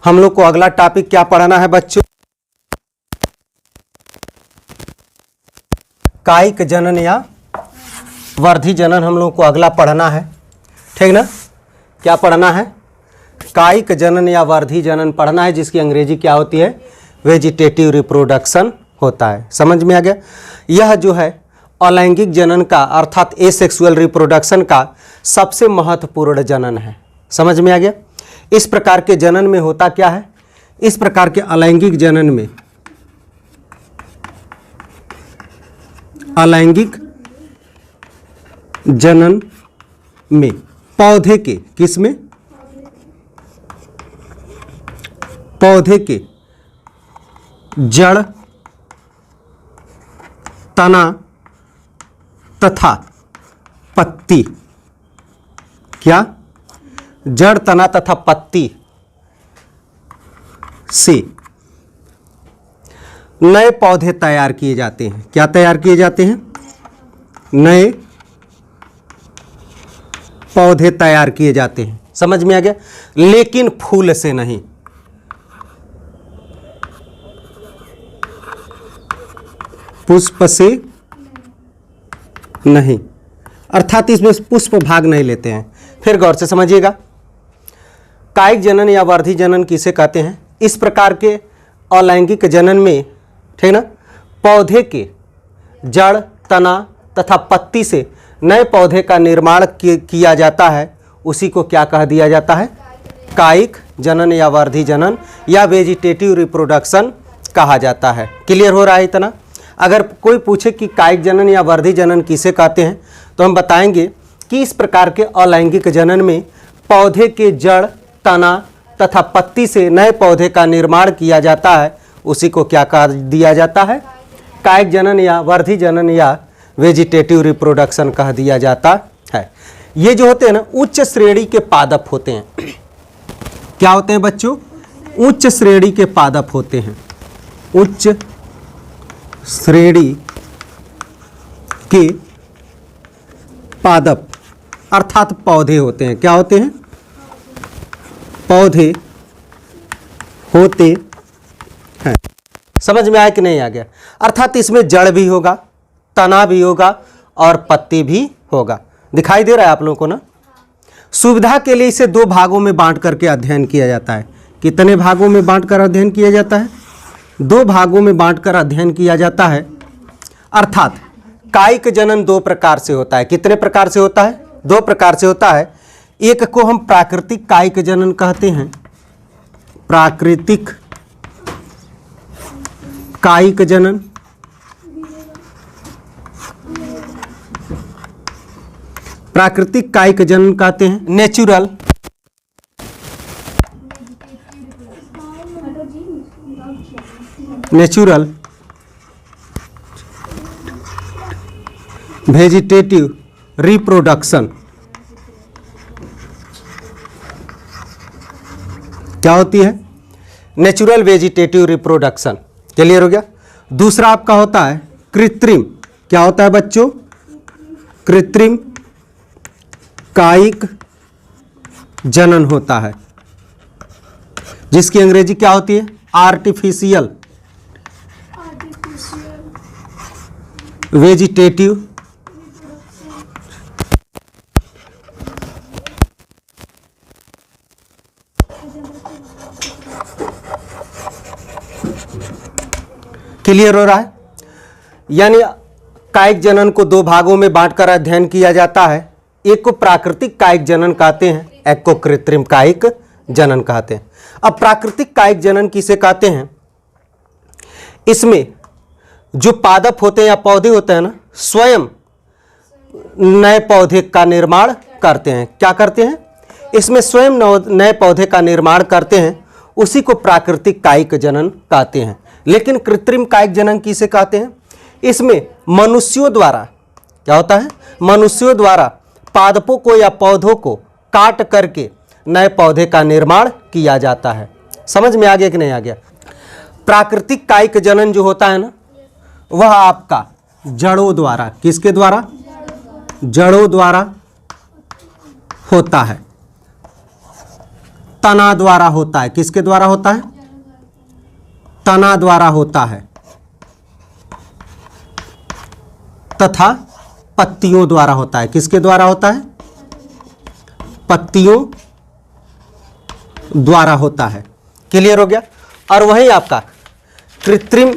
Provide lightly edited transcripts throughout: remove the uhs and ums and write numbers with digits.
हम लोग को अगला टॉपिक क्या पढ़ना है बच्चों? कायिक जनन या वर्धी जनन हम लोग को अगला पढ़ना है, ठीक ना? क्या पढ़ना है? कायिक जनन या वर्धी जनन पढ़ना है, जिसकी अंग्रेजी क्या होती है? वेजिटेटिव रिप्रोडक्शन होता है। समझ में आ गया? यह जो है अलैंगिक जनन का अर्थात एसेक्सुअल रिप्रोडक्शन का सबसे महत्वपूर्ण जनन है। समझ में आ गया? इस प्रकार के जनन में होता क्या है? इस प्रकार के अलैंगिक जनन में, अलैंगिक जनन में पौधे के, किस में? पौधे के जड़, तना तथा पत्ती, क्या? जड़, तना तथा पत्ती से नए पौधे तैयार किए जाते हैं। क्या तैयार किए जाते हैं? नए पौधे तैयार किए जाते हैं। समझ में आ गया? लेकिन फूल से नहीं। पुष्प से नहीं, अर्थात इसमें पुष्प भाग नहीं लेते हैं। फिर गौर से समझिएगा, कायिक जनन या वर्धी जनन किसे कहते हैं? इस प्रकार के अलैंगिक जनन में, ठीक ना, पौधे के जड़, तना तथा पत्ती से नए पौधे का निर्माण किया जाता है, उसी को क्या कह दिया जाता है? कायिक जनन या वर्धी जनन या वेजिटेटिव रिप्रोडक्शन कहा जाता है। क्लियर हो रहा है इतना? अगर कोई पूछे कि कायिक जनन या वर्धी जनन किसे कहते हैं, तो हम बताएंगे कि इस प्रकार के अलैंगिक जनन में पौधे के जड़, तना तथा पत्ती से नए पौधे का निर्माण किया जाता है, उसी को क्या कह दिया जाता है? कायिक जनन या वर्धी जनन या वेजिटेटिव रिप्रोडक्शन कह दिया जाता है। ये जो होते हैं ना, उच्च श्रेणी के पादप होते हैं। क्या होते हैं बच्चों? उच्च श्रेणी के पादप होते हैं। उच्च श्रेणी के पादप अर्थात पौधे होते हैं। क्या होते हैं? पौधे होते हैं। समझ में आया कि नहीं आ गया? अर्थात इसमें जड़ भी होगा, तना भी होगा और पत्ती भी होगा। दिखाई दे रहा है आप लोगों को ना? सुविधा के लिए इसे दो भागों में बांट करके अध्ययन किया जाता है। कितने भागों में बांटकर अध्ययन किया जाता है? दो भागों में बांटकर अध्ययन किया जाता है। अर्थात कायिक जनन दो प्रकार से होता है। कितने प्रकार से होता है? दो प्रकार से होता है। एक को हम प्राकृतिक कायिक जनन कहते हैं। प्राकृतिक कायिक जनन, प्राकृतिक कायिक जनन कहते हैं। नेचुरल वेजिटेटिव रिप्रोडक्शन क्या होती है? Natural vegetative reproduction. क्लियर हो गया? दूसरा आपका होता है कृत्रिम। क्या होता है बच्चों? कृत्रिम कायिक जनन होता है, जिसकी अंग्रेजी क्या होती है? आर्टिफिशियल वेजिटेटिव क्लियर हो रहा है? यानी कायिक जनन को दो भागों में बांटकर अध्ययन किया जाता है। एक को प्राकृतिक कायिक जनन कहते हैं, एक को कृत्रिम कायिक जनन कहते हैं। अब प्राकृतिक कायिक जनन किसे कहते हैं? इसमें जो पादप होते हैं या पौधे होते हैं ना, स्वयं नए पौधे का निर्माण करते हैं। क्या करते हैं? इसमें स्वयं नए पौधे का निर्माण करते हैं, उसी को प्राकृतिक कायिक जनन कहते हैं। लेकिन कृत्रिम कायिक जनन किसे कहते हैं? इसमें मनुष्यों द्वारा, क्या होता है? मनुष्यों द्वारा पादपों को या पौधों को काट करके नए पौधे का निर्माण किया जाता है। समझ में आ गया कि नहीं आ गया? प्राकृतिक कायिक जनन जो होता है ना, वह आपका जड़ों द्वारा, किसके द्वारा? जड़ों द्वारा होता है तना द्वारा होता है। किसके द्वारा होता है? तना द्वारा होता है। तथा पत्तियों द्वारा होता है। किसके द्वारा होता है? पत्तियों द्वारा होता है। क्लियर हो गया। और वही आपका कृत्रिम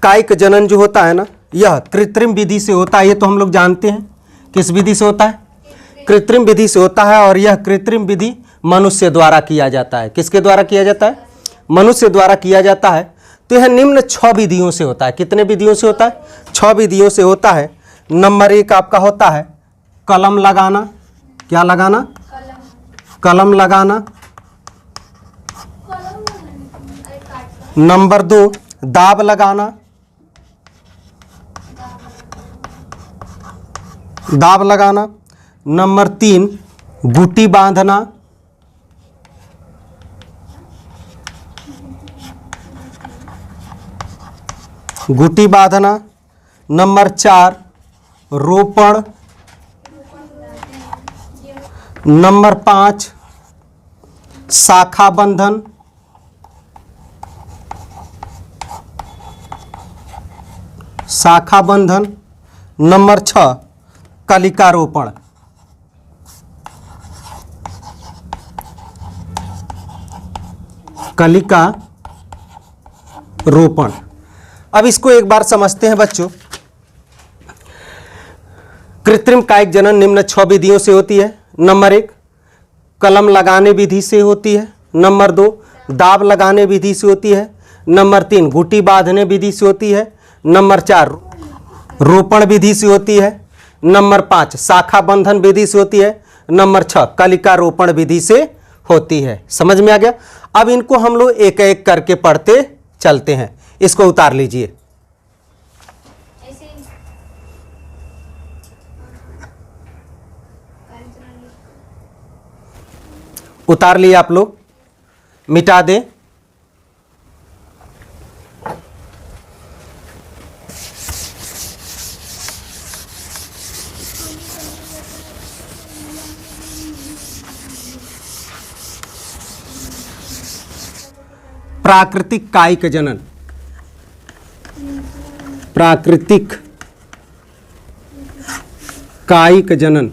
कायिक जनन जो होता है ना, यह कृत्रिम विधि से होता है। ये तो हम लोग जानते हैं। किस विधि से होता है? कृत्रिम विधि से होता है। और यह कृत्रिम विधि मनुष्य द्वारा किया जाता है। किसके द्वारा किया जाता है? मनुष्य द्वारा किया जाता है। तो यह निम्न 6 विधियों से होता है। कितने विधियों से होता है? 6 विधियों से होता है। नंबर 1 आपका होता है कलम लगाना। क्या लगाना? कलम लगाना। नंबर 2 दाब लगाना। दाब लगाना। नंबर 3 गुटी बांधना। गुटी बांधना। नंबर 4 रोपण। नंबर 5 शाखा बंधन। शाखा बंधन। नंबर 6 कलिका रोपण। कलिका रोपण। अब इसको एक बार समझते हैं बच्चों। कृत्रिम कायिक जनन निम्न 6 विधियों से होती है। नंबर 1 कलम लगाने विधि से होती है। नंबर 2 दाब लगाने विधि से होती है। नंबर 3 गुटी बांधने विधि से होती है। नंबर 4 रोपण विधि से होती है। नंबर 5 शाखा बंधन विधि से होती है। नंबर 6 कलिका रोपण विधि से होती है। समझ में आ गया। अब इनको हम लोग एक एक करके पढ़ते चलते हैं। इसको उतार लीजिए। उतार लिए आप लोग, मिटा दें। प्राकृतिक कायिक जनन। प्राकृतिक कायिक जनन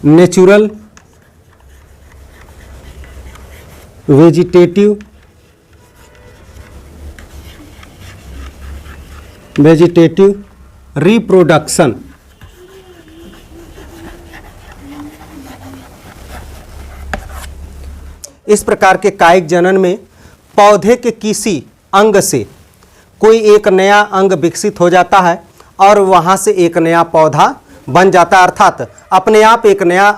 नेचुरल वेजिटेटिव रिप्रोडक्शन। इस प्रकार के कायिक जनन में पौधे के किसी अंग से कोई एक नया अंग विकसित हो जाता है और वहां से एक नया पौधा बन जाता है। अर्थात अपने आप एक नया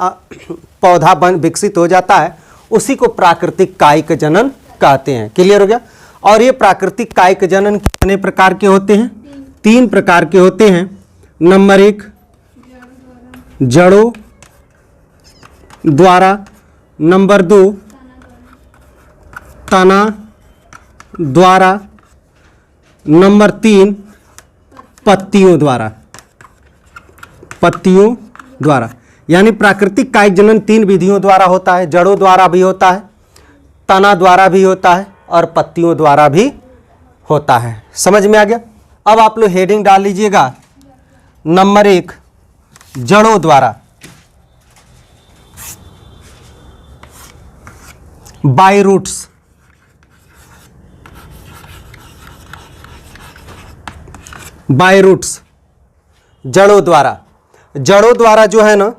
पौधा विकसित हो जाता है। उसी को प्राकृतिक कायिक जनन कहते हैं। क्लियर हो गया। और ये प्राकृतिक कायिक जनन कितने प्रकार के होते हैं? 3 प्रकार के होते हैं। नंबर 1 जड़ों द्वारा। नंबर 2 तना द्वारा। नंबर 3 पत्तियों द्वारा। पत्तियों द्वारा। यानी प्राकृतिक कायिक जनन 3 विधियों द्वारा होता है। जड़ों द्वारा भी होता है, तना द्वारा भी होता है और पत्तियों द्वारा भी होता है। समझ में आ गया। अब आप लोग हेडिंग डाल लीजिएगा। नंबर 1 जड़ों द्वारा। By roots. बाय रूट्स जड़ों द्वारा। जड़ों द्वारा जो है ना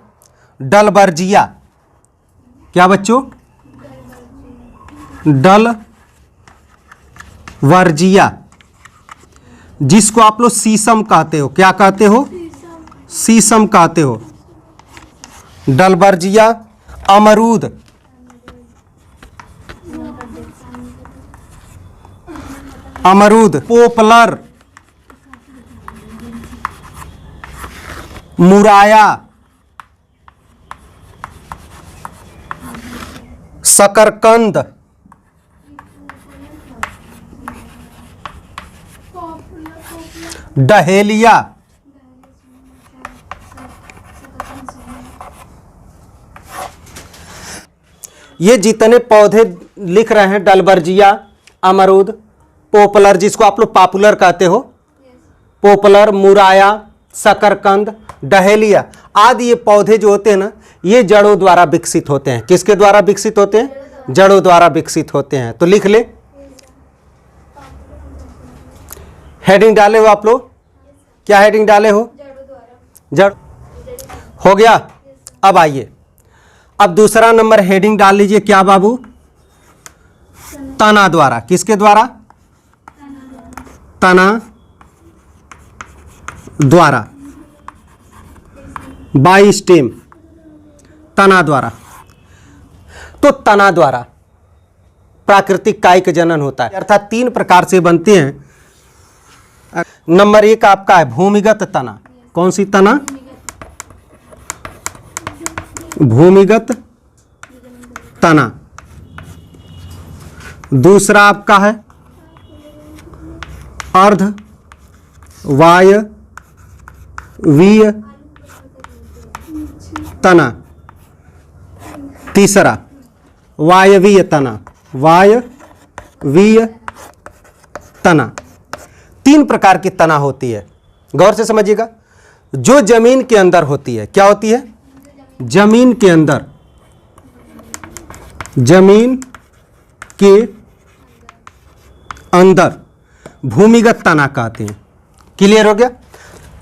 डलबर्जिया। क्या बच्चों? डलवर्जिया, जिसको आप लोग शीशम कहते हो। क्या कहते हो? शीशम कहते हो। डलबर्जिया। अमरूद। अमरूद। पोपलर। मुराया। शकरकंद। डहेलिया। ये जितने पौधे लिख रहे हैं, डलबर्जिया, अमरूद, पोपलर जिसको आप लोग पॉपुलर कहते हो, पोपलर, मुराया, शकरकंद, डहेलिया आदि, ये पौधे जो होते हैं ना, ये जड़ों द्वारा विकसित होते हैं। किसके द्वारा विकसित होते हैं? जड़ों द्वारा विकसित होते हैं। तो लिख ले, हेडिंग डाले हो आप लोग? क्या हेडिंग डाले हो? जड़ हो गया। अब आइए, अब दूसरा नंबर हेडिंग डाल लीजिए। क्या बाबू? तना द्वारा। किसके द्वारा? तना द्वारा, बाई स्टेम, तना द्वारा। तो तना द्वारा प्राकृतिक कायिक जनन होता है, अर्थात 3 प्रकार से बनते हैं। नंबर 1 आपका है भूमिगत तना। कौन सी तना? भूमिगत तना। दूसरा आपका है अर्ध वायवीय तना। तीसरा वायवीय तना। वायवीय तना। 3 प्रकार की तना होती है, गौर से समझिएगा। जो जमीन के अंदर होती है, क्या होती है? जमीन के अंदर, जमीन के अंदर भूमिगत तना कहते हैं। क्लियर हो गया?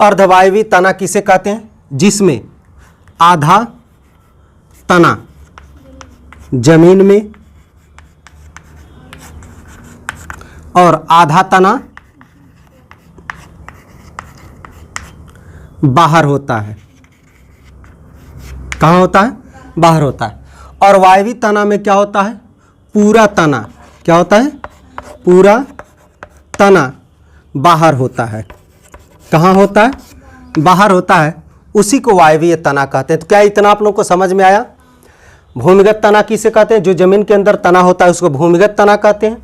अर्धवायवीय तना किसे कहते हैं? जिसमें आधा तना जमीन में और आधा तना बाहर होता है। कहाँ होता है? बाहर होता है। और वायवीय तना में क्या होता है? पूरा तना। क्या होता है? पूरा तना बाहर होता है। कहाँ होता है? बाहर होता है। उसी को वायवीय तना कहते हैं। तो क्या इतना आप लोगों को समझ में आया? भूमिगत तना किसे कहते हैं? जो जमीन के अंदर तना होता है उसको भूमिगत तना कहते हैं।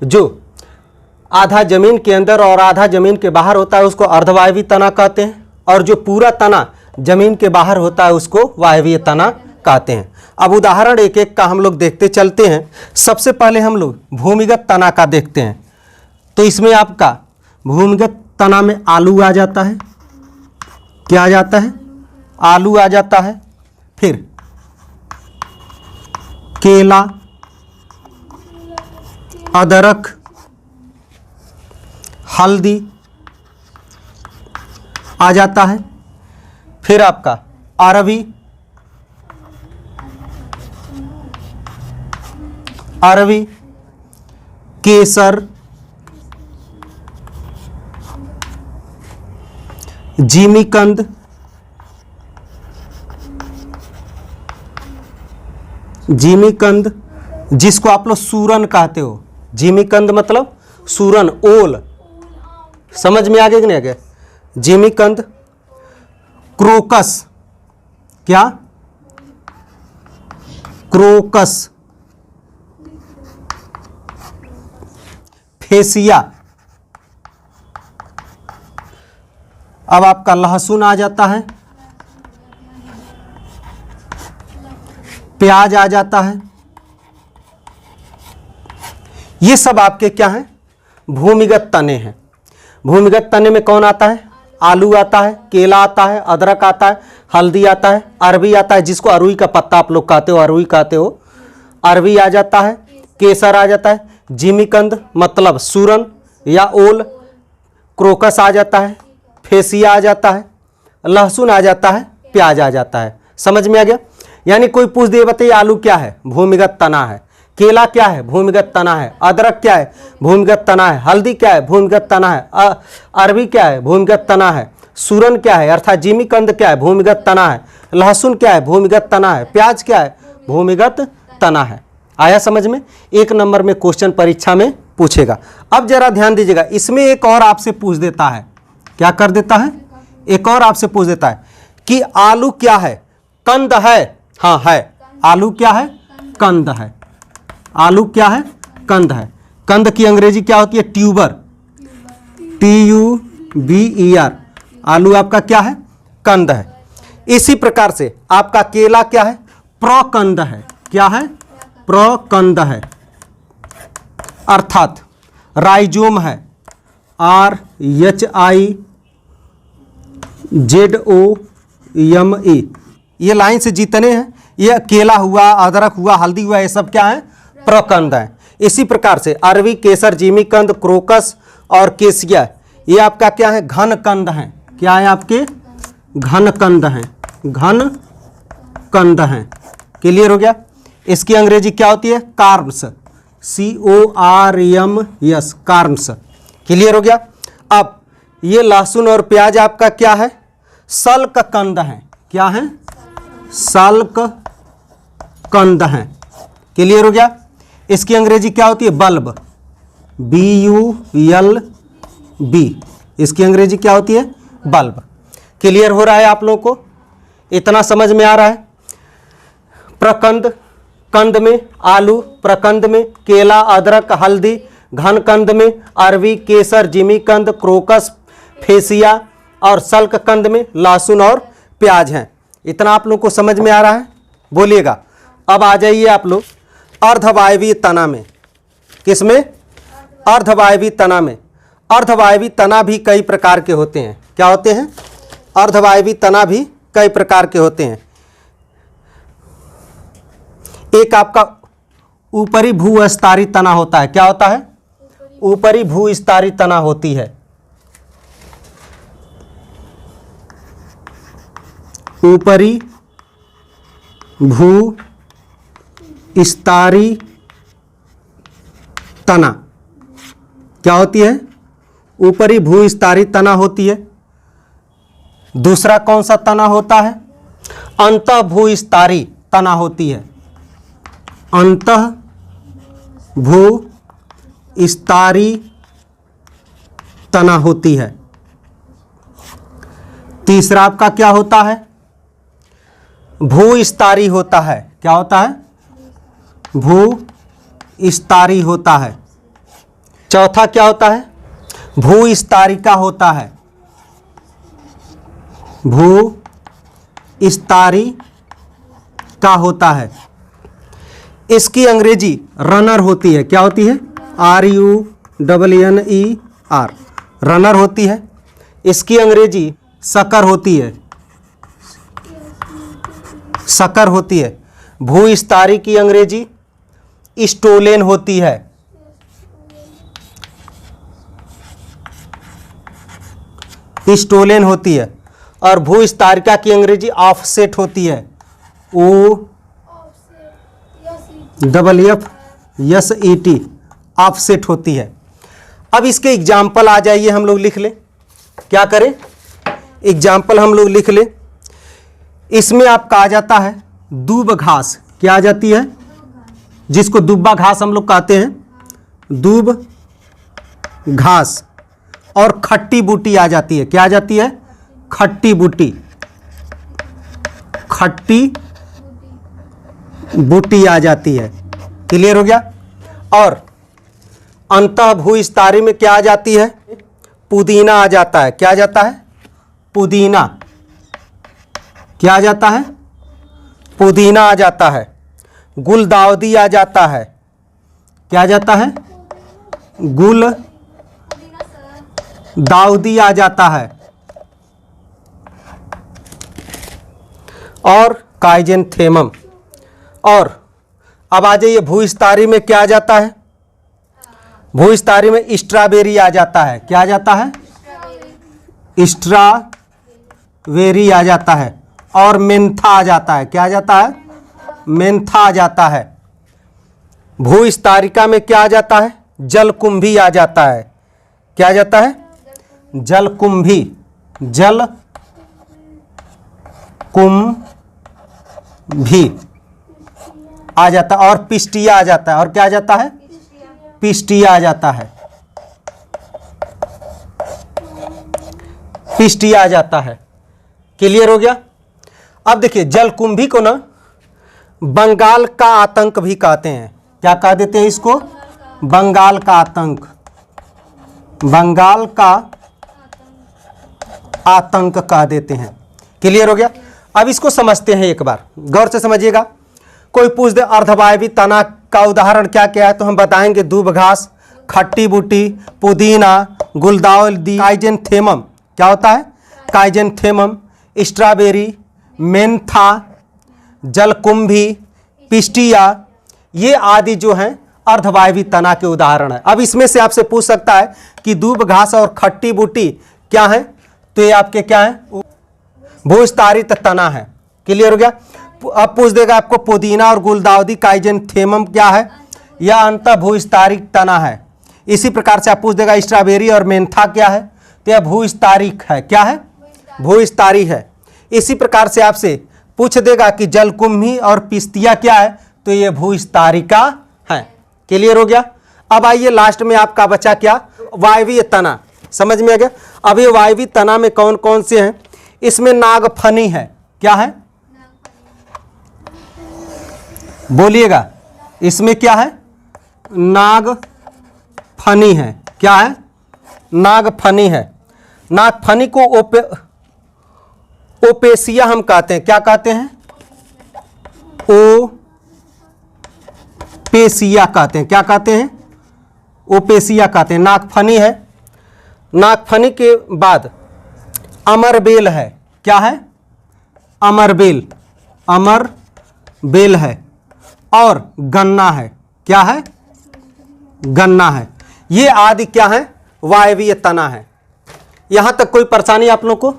जो आधा जमीन के अंदर और आधा जमीन के बाहर होता है उसको अर्धवायवीय तना कहते हैं। और जो पूरा तना जमीन के बाहर होता है उसको वायवीय तना कहते हैं। अब उदाहरण एक एक का हम लोग देखते चलते हैं। सबसे पहले हम लोग भूमिगत तना का देखते हैं। तो इसमें आपका भूमिगत तना में आलू आ जाता है। क्या आ जाता है? आलू आ जाता है। फिर केला, अदरक, हल्दी आ जाता है। फिर आपका अरवी, केसर, जिमीकंद, जिसको आप लोग सूरन कहते हो। जिमीकंद मतलब सूरन, ओल। समझ में आ गया कि नहीं आ गया? जिमीकंद, क्रोकस। क्या? Crocus, fascia. अब आपका लहसुन आ जाता है, प्याज आ जाता है। ये सब आपके क्या हैं? भूमिगत तने हैं। भूमिगत तने में कौन आता है? आलू आता है, केला आता है, अदरक आता है, हल्दी आता है, अरवी आता है, जिसको अरुई का पत्ता आप लोग कहते हो, अरुई कहते हो। अरवी आ जाता है, केसर आ जाता है, जिमीकंद मतलब सूरन या ओल, क्रोकस आ जाता है, फेसिया आ जाता है, लहसुन आ जाता है, प्याज आ जाता है। समझ में आ गया? यानी कोई पूछ दे बताइए आलू क्या है? भूमिगत तना है। केला क्या है? भूमिगत तना है। अदरक क्या है? भूमिगत तना है। हल्दी क्या है? भूमिगत तना है। अरवी क्या है? भूमिगत तना है। सूरन क्या है अर्थात जिमीकंद क्या है? भूमिगत तना है। लहसुन क्या है? भूमिगत तना है। प्याज क्या है? भूमिगत तना है। आया समझ में? 1 नंबर में क्वेश्चन परीक्षा में पूछेगा। अब जरा ध्यान दीजिएगा, इसमें एक और आपसे पूछ देता है। क्या कर देता है? एक और आपसे पूछ देता है कि आलू क्या है? कंद है? हाँ है। आलू क्या है? कंद है। आलू क्या है? कंद है। कंद की अंग्रेजी क्या होती है? Tuber, TUBER। आलू आपका क्या है? कंद है। इसी प्रकार से आपका केला क्या है? प्रकंद है। क्या है? प्रकंद है, अर्थात राइजोम है, RHIZOME, ये लाइन से जितने हैं, ये केला हुआ, अदरक हुआ, हल्दी हुआ, ये सब क्या है? प्रकंद है। इसी प्रकार से अरवी, केसर, जिमीकंद, क्रोकस और केसिया, ये आपका क्या है? घन कंद है। क्या है आपके? घन कंद हैं, घन कंद हैं। क्लियर हो गया? इसकी अंग्रेजी क्या होती है? Carbs, CORMS, carbs. क्लियर हो गया? अब ये लहसुन और प्याज आपका क्या है? सल्क कंद है। क्या है? सल्क कंद है। क्लियर हो गया? इसकी अंग्रेजी क्या होती है? बल्ब, BULB, इसकी अंग्रेजी क्या होती है? बल्ब। क्लियर हो रहा है आप लोगों को? इतना समझ में आ रहा है? प्रकंद, कंद में आलू, प्रकंद में केला, अदरक, हल्दी, घन कंद में अरवी, केसर, जिमीकंद, क्रोकस, फेसिया और सल्क कंद में लहसुन और प्याज हैं। इतना आप लोग को समझ में आ रहा है? बोलिएगा। अब आ जाइए आप लोग अर्धवायवीय तना में। किसमें? अर्धवायवीय तना में। अर्धवायवीय तना भी कई प्रकार के होते हैं। क्या होते हैं? अर्धवायवीय तना भी कई प्रकार के होते हैं। एक आपका ऊपरी भूविस्तारी तना होता है। क्या होता है? ऊपरी भूविस्तारी तना होती है। ऊपरी भूविस्तारी तना क्या होती है? ऊपरी भूविस्तारी तना होती है। दूसरा कौन सा तना होता है? अंतः भूविस्तारी तना होती है। अंतः भूविस्तारी तना होती है। तीसरा आपका क्या होता है? भूविस्तारी होता है। क्या होता है? भूविस्तारी होता है। चौथा क्या होता है? भूविस्तारिका होता है। भूविस्तारिका होता है। इसकी अंग्रेजी रनर होती है। क्या होती है? RUNNER, रनर होती है। इसकी अंग्रेजी सकर होती है। सकर होती है। भूविस्तारी की अंग्रेजी स्टोलेन होती है। स्टोलेन होती है। और भूविस्तारिका की अंग्रेजी ऑफसेट होती है। OFFSET, ऑफसेट होती है। अब इसके एग्जाम्पल आ जाइए, हम लोग लिख लें। क्या करें? एग्जाम्पल हम लोग लिख लें। इसमें आपका आ जाता है दूब घास। क्या आ जाती है? जिसको दुब्बा घास हम लोग कहते हैं, दूब घास। और खट्टी बूटी आ जाती है। क्या आ जाती है? खट्टी बूटी। खट्टी बूटी आ जाती है। क्लियर हो गया? और अंतः भूविस्तारी में क्या आ जाती है? पुदीना आ जाता है। क्या आ जाता है? पुदीना। क्या आ जाता है? पुदीना आ जाता है। गुलदाउदी आ जाता है। क्या आ जाता है? गुलदाउदी आ जाता है। और काइजेंथेमम। और अब आ जाइए भूविस्तारी में क्या आ जाता है? भूविस्तारी में स्ट्रॉबेरी आ जाता है। क्या आ जाता है? स्ट्रॉबेरी आ जाता है। और मेंथा आ जाता है। क्या आ जाता है? मेंथा आ जाता है। भूविस्तारिका में क्या आ जाता है? जलकुंभी आ जाता है। क्या आ जाता है? जलकुंभी। जलकुंभी आ जाता है। और पिस्टिया आ जाता है। और क्या आ जाता है? पिस्टिया आ जाता है। पिस्टिया आ जाता है। क्लियर हो गया? अब देखिए, जलकुंभी को ना बंगाल का आतंक भी कहते हैं। क्या कह देते हैं इसको? बंगाल का आतंक। बंगाल का आतंक कह देते हैं। क्लियर हो गया? अब इसको समझते हैं एक बार, गौर से समझिएगा। कोई पूछ दे अर्धवायवीय तना का उदाहरण क्या क्या है, तो हम बताएंगे दूब घास, खट्टी बूटी, पुदीना, गुलदाउदी, काइजेंथेमम, क्या होता है, काइजेंथेमम, स्ट्रॉबेरी, मेंथा, जलकुंभी, पिस्टिया, ये आदि जो हैं अर्धवायवी तना के उदाहरण है। अब इसमें से आपसे पूछ सकता है कि दूब घास और खट्टी बूटी क्या है, तो ये आपके क्या है, भूविस्तारित तना है। क्लियर हो गया। अब पूछ देगा आपको पुदीना और गुलदाउदी काइजेंथेमम क्या है, यह अंतः भूविस्तारित तना है। इसी प्रकार से आप पूछ देगा स्ट्रॉबेरी और मेंथा क्या है, तो यह भूविस्तारिक है, क्या है, भूविस्तारी है। इसी प्रकार से आपसे पूछ देगा कि जलकुंभी और पिस्तिया क्या है, तो ये भूविस्तारिका है। क्लियर हो गया। अब आइए लास्ट में आपका बचा क्या, वायवीय तना, समझ में आ गया। अब ये वायवीय तना में कौन कौन से हैं, इसमें नागफनी है, क्या है, बोलिएगा, इसमें क्या है, नागफनी है, क्या है, नागफनी है। नागफनी को ओपेसिया हम कहते हैं, क्या कहते हैं, ओपेसिया कहते हैं, क्या कहते हैं, ओपेसिया कहते हैं। नागफनी है। नागफनी के बाद अमरबेल है, क्या है, अमरबेल, अमरबेल है। और गन्ना है, क्या है, गन्ना है। ये आदि क्या है, वायवीय तना है। यहां तक कोई परेशानी आप लोगों को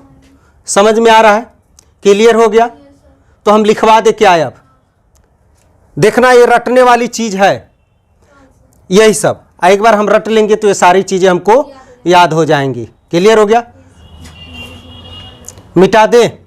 समझ में आ रहा है, क्लियर हो गया। तो हम लिखवा दे क्या है, अब देखना ये रटने वाली चीज है, यही सब एक बार हम रट लेंगे तो ये सारी चीजें हमको याद हो जाएंगी। क्लियर हो गया। मिटा दे।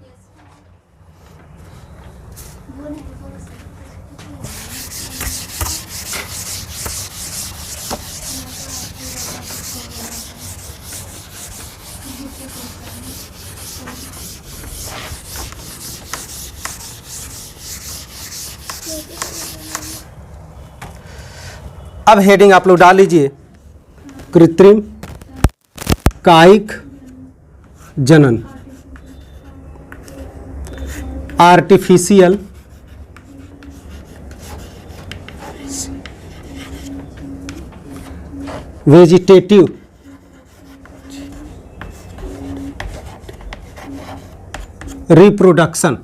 अब हेडिंग आप लोग डाल लीजिए, कृत्रिम कायिक जनन, आर्टिफिशियल वेजिटेटिव रिप्रोडक्शन।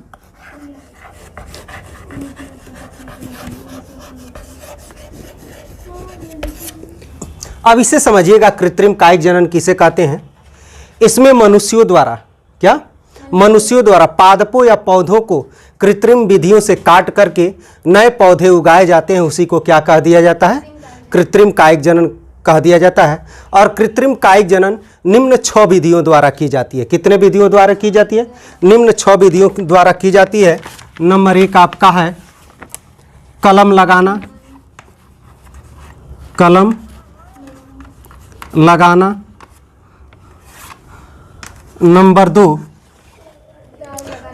अब इसे समझिएगा, कृत्रिम कायिक जनन किसे कहते हैं। इसमें मनुष्यों द्वारा, क्या, मनुष्यों द्वारा पादपों या पौधों को कृत्रिम विधियों से काट करके नए पौधे उगाए जाते हैं, उसी को क्या कह दिया जाता है, कृत्रिम कायिक जनन कह दिया जाता है। और कृत्रिम कायिक जनन निम्न 6 विधियों द्वारा की जाती है। कितने विधियों द्वारा की जाती है, निम्न 6 विधियों द्वारा की जाती है। नंबर 1 आपका है कलम लगाना, कलम लगाना। नंबर 2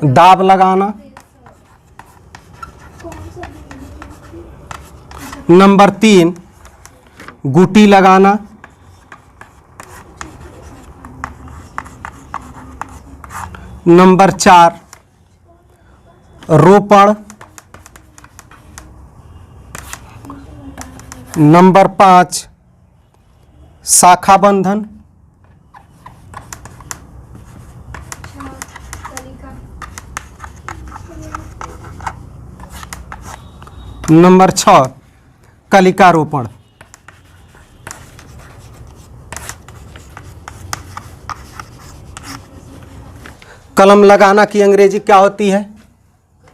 दाब लगाना। नंबर 3 गुटी लगाना। नंबर 4 रोपण। नंबर 5 शाखा बंधन। नंबर 6 कलिकारोपण। कलम लगाना की अंग्रेजी क्या होती है,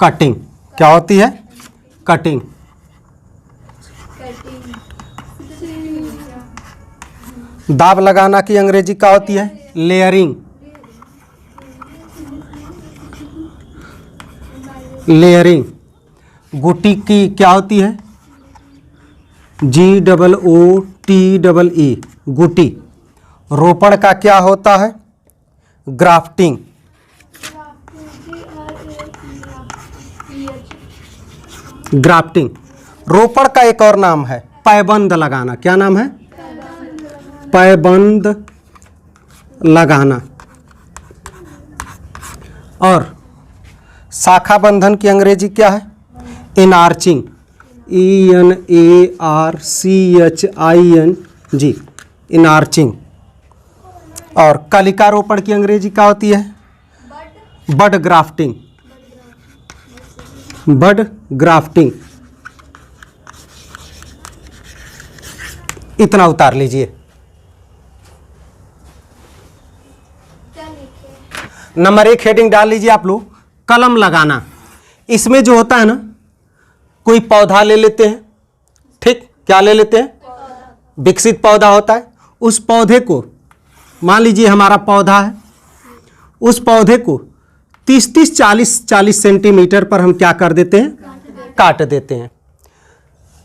कटिंग। क्या होती है, कटिंग। दाब लगाना की अंग्रेजी क्या होती है, लेयरिंग। लेयरिंग। गुटी की क्या होती है, GOOTEE, गुटी। रोपण का क्या होता है, ग्राफ्टिंग। ग्राफ्टिंग। रोपण का एक और नाम है पैबंद लगाना। क्या नाम है, पैबंद लगाना। और शाखा बंधन की अंग्रेजी क्या है, इनार्चिंग। ENARCHING, इनार्चिंग। और कलिका रोपण की अंग्रेजी क्या होती है? बड ग्राफ्टिंग, बड ग्राफ्टिंग। इतना उतार लीजिए। नंबर 1 हेडिंग डाल लीजिए आप लोग, कलम लगाना। इसमें जो होता है ना, कोई पौधा ले लेते हैं, ठीक, क्या ले लेते हैं? विकसित पौधा होता है। उस पौधे को, मान लीजिए हमारा पौधा है, उस पौधे को 30-30, 40-40 सेंटीमीटर पर हम क्या कर देते हैं? काट देते हैं,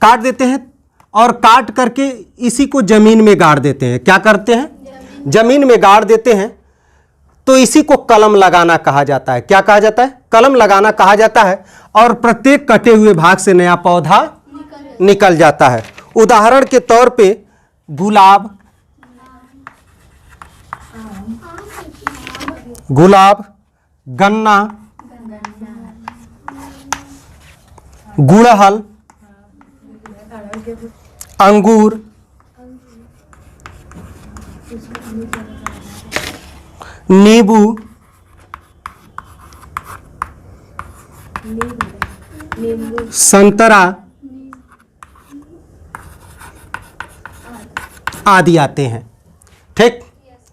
काट देते हैं। और काट करके इसी को जमीन में गाड़ देते हैं। क्या करते हैं? जमीन में गाड़ देते हैं। तो इसी को कलम लगाना कहा जाता है। क्या कहा जाता है? कलम लगाना कहा जाता है। और प्रत्येक कटे हुए भाग से नया पौधा निकल जाता है। उदाहरण के तौर पे गुलाब, गुलाब, गन्ना, गुड़हल, अंगूर, नींबू, संतरा आदि आते हैं। ठीक,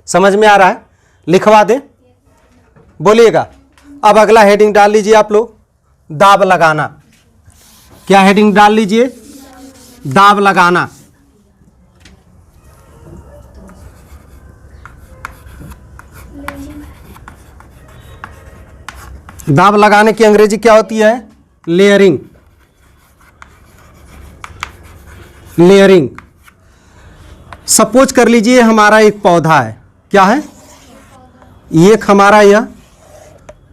समझ में आ रहा है? लिखवा दें, बोलिएगा। अब अगला हेडिंग डाल लीजिए आप लोग, दाब लगाना। क्या हेडिंग डाल लीजिए? दाब लगाना। दाब लगाने की अंग्रेजी क्या होती है? Layering, layering. सपोज कर लीजिए हमारा एक पौधा है। क्या है? एक हमारा यह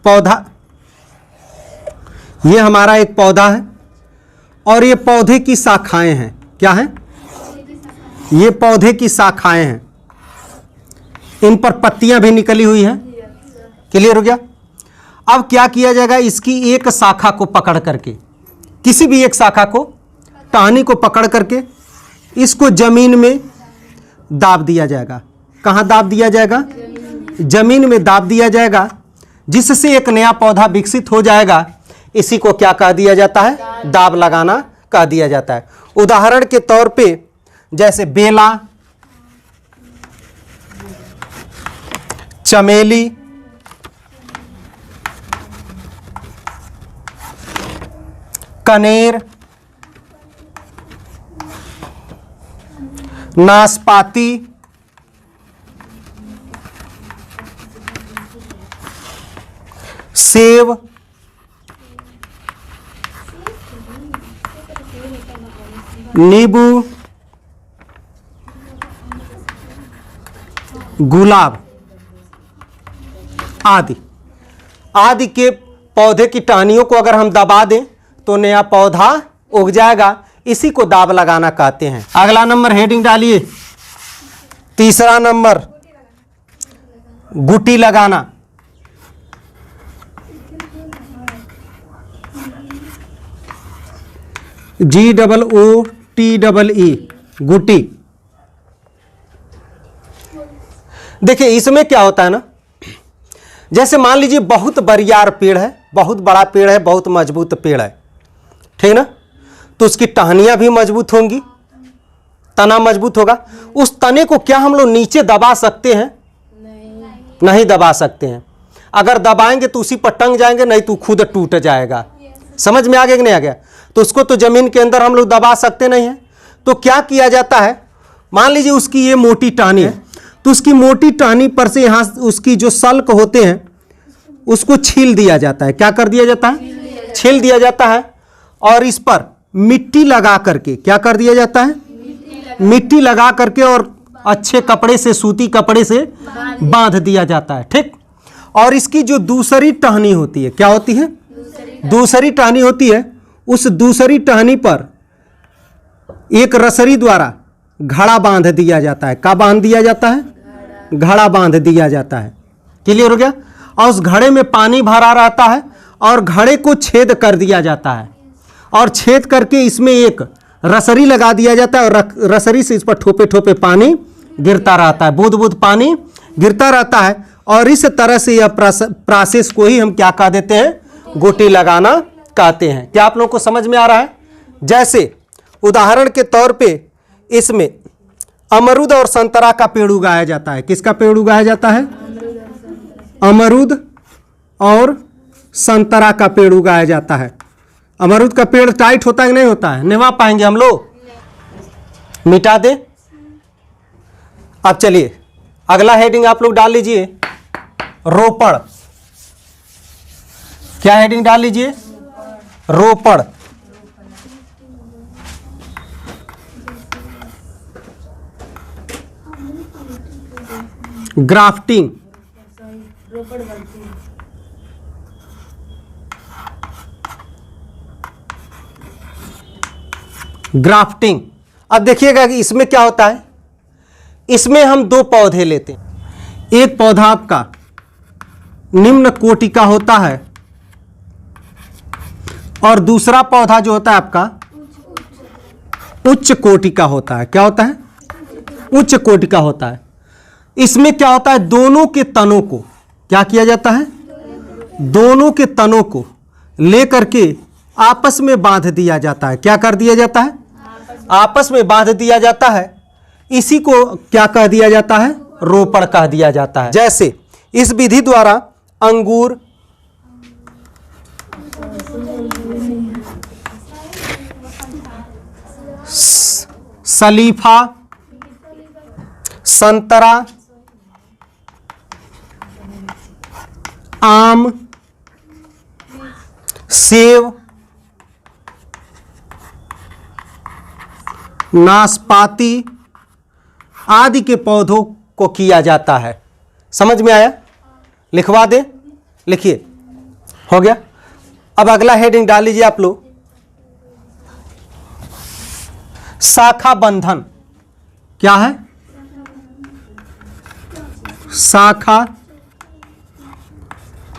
पौधा, ये हमारा एक पौधा है और ये पौधे की शाखाएं हैं। क्या है? ये पौधे की शाखाएं हैं। इन पर पत्तियां भी निकली हुई हैं। क्लियर हो गया? अब क्या किया जाएगा? इसकी एक शाखा को पकड़ करके, किसी भी एक शाखा को, टहनी को पकड़ करके इसको जमीन में दाब दिया जाएगा। कहाँ दाब दिया जाएगा? जमीन में दाब दिया जाएगा, जिससे एक नया पौधा विकसित हो जाएगा। इसी को क्या कह दिया जाता है? दाब लगाना कह दिया जाता है। उदाहरण के तौर पे जैसे बेला, चमेली, कनेर, नाशपाती, सेब, नींबू, गुलाब आदि आदि के पौधे की टहनियों को अगर हम दबा दें तो नया पौधा उग जाएगा। इसी को दाब लगाना कहते हैं। अगला नंबर हेडिंग डालिए, तीसरा नंबर, गुटी लगाना। GOOTE, गुटी। देखिए इसमें क्या होता है ना, जैसे मान लीजिए बहुत बरियार पेड़ है, बहुत बड़ा पेड़ है, बहुत मजबूत पेड़ है, ठीक ना, तो उसकी टहनियां भी मजबूत होंगी, तना मजबूत होगा। उस तने को क्या हम लोग नीचे दबा सकते हैं? नहीं दबा सकते हैं। अगर दबाएंगे तो उसी पर टंग जाएंगे, नहीं तो खुद टूट जाएगा। समझ में आ गया कि नहीं आ गया? तो उसको तो जमीन के अंदर हम लोग दबा सकते नहीं हैं। तो क्या किया जाता है, मान लीजिए उसकी ये मोटी टहनी है, तो उसकी मोटी टहनी पर से यहाँ उसकी जो सल्क होते हैं उसको छील दिया जाता है। क्या कर दिया जाता है? छील दिया जाता है। और इस पर मिट्टी लगा करके, क्या कर दिया जाता है? मिट्टी लगा करके और अच्छे कपड़े से, सूती कपड़े से बांध दिया जाता है। ठीक। और इसकी जो दूसरी टहनी होती है, क्या होती है? दूसरी टहनी होती है। उस दूसरी टहनी पर एक रसरी द्वारा घड़ा बांध दिया जाता है। क्या बांध दिया जाता है? घड़ा बांध दिया जाता है। क्लियर हो गया? और उस घड़े में पानी भरा रहता है और घड़े को छेद कर दिया जाता है। और छेद करके इसमें एक रसरी लगा दिया जाता है और रसरी से इस पर ठोपे ठोपे पानी गिरता रहता है, बूंद बूंद पानी गिरता रहता है। और इस तरह से यह प्रोसेस को ही हम क्या कह देते हैं, गोटी लगाना कहते हैं। क्या आप लोगों को समझ में आ रहा है? जैसे उदाहरण के तौर पे इसमें अमरूद और संतरा का पेड़ उगाया जाता है। किसका पेड़ उगाया जाता है? अमरूद और संतरा का पेड़ उगाया जाता है। अमरूद का पेड़ टाइट होता है कि नहीं होता है? निभा पाएंगे हम लोग? मिटा दे। अब चलिए अगला हेडिंग आप लोग डाल लीजिए, रोपण। क्या हेडिंग डाल लीजिए? रोपण। ग्राफ्टिंग। ग्राफ्टिंग। अब देखिएगा कि इसमें क्या होता है। इसमें हम दो पौधे लेते हैं। एक पौधा आपका निम्न कोटि का होता है और दूसरा पौधा जो होता है आपका उच्च कोटि का होता है। क्या होता है? उच्च कोटि का होता है। इसमें क्या होता है, दोनों के तनों को क्या किया जाता है, दोनों के तनों को लेकर के आपस में बांध दिया जाता है। क्या कर दिया जाता है? आपस में बांध दिया जाता है। इसी को क्या कह दिया जाता है? रोपण कह दिया जाता है। जैसे इस विधि द्वारा अंगूर, शलीफा, संतरा, आम, सेब, नाशपाती आदि के पौधों को किया जाता है। समझ में आया? लिखवा दे। लिखिए, हो गया। अब अगला हेडिंग डाल लीजिए आप लोग, शाखा बंधन। क्या है? शाखा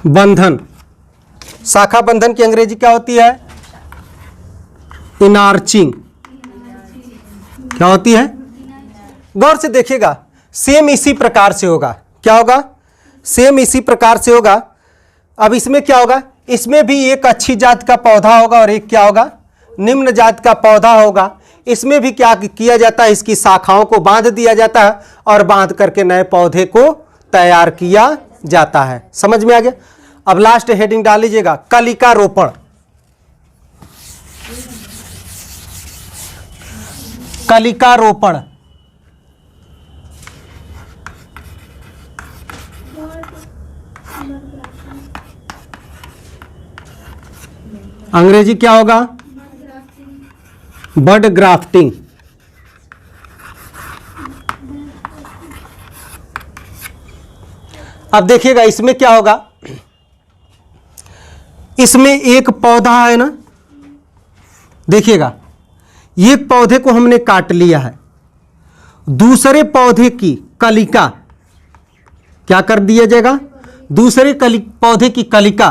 बंधन। शाखा बंधन की अंग्रेजी क्या होती है? इनार्चिंग। क्या होती है? गौर से देखिएगा, सेम इसी प्रकार से होगा। क्या होगा? सेम इसी प्रकार से होगा। अब इसमें क्या होगा, इसमें भी एक अच्छी जात का पौधा होगा और एक क्या होगा, निम्न जात का पौधा होगा। इसमें भी क्या किया जाता है, इसकी शाखाओं को बांध दिया जाता है और बांध करके नए पौधे को तैयार किया जाता है। समझ में आ गया? अब लास्ट हेडिंग डाल लीजिएगा, कलिका रोपण। कलिका रोपण। अंग्रेजी क्या होगा? बड ग्राफ्टिंग। अब देखिएगा इसमें क्या होगा, इसमें एक पौधा है ना, देखिएगा एक पौधे को हमने काट लिया है, दूसरे पौधे की कलिका क्या कर दिया जाएगा, दूसरे पौधे की कलिका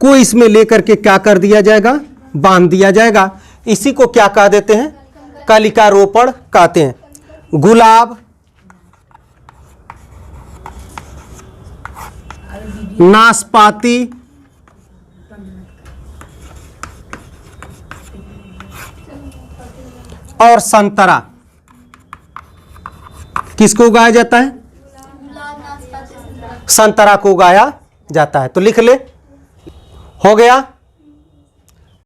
को इसमें लेकर के क्या कर दिया जाएगा, बांध दिया जाएगा। इसी को क्या कह देते हैं, कलिका रोपण कहते हैं। गुलाब, नाशपाती, और संतरा किसको उगाया जाता है, संतरा को उगाया जाता है। तो लिख ले, हो गया।